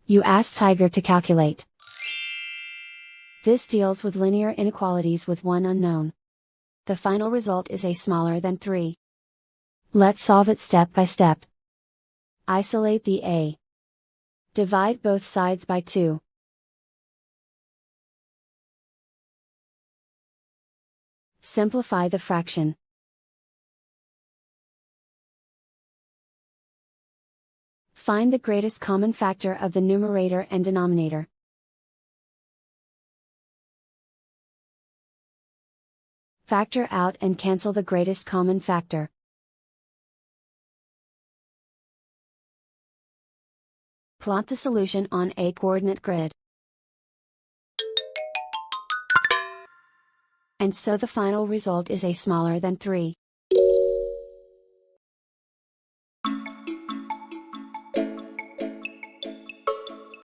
You ask Tiger to calculate. This deals with linear inequalities with one unknown. The final result is a smaller than 3. Let's solve it step by step. Isolate the a. Divide both sides by 2. Simplify the fraction. Find the greatest common factor of the numerator and denominator. Factor out and cancel the greatest common factor. Plot the solution on a coordinate grid. And so the final result is a smaller than 3.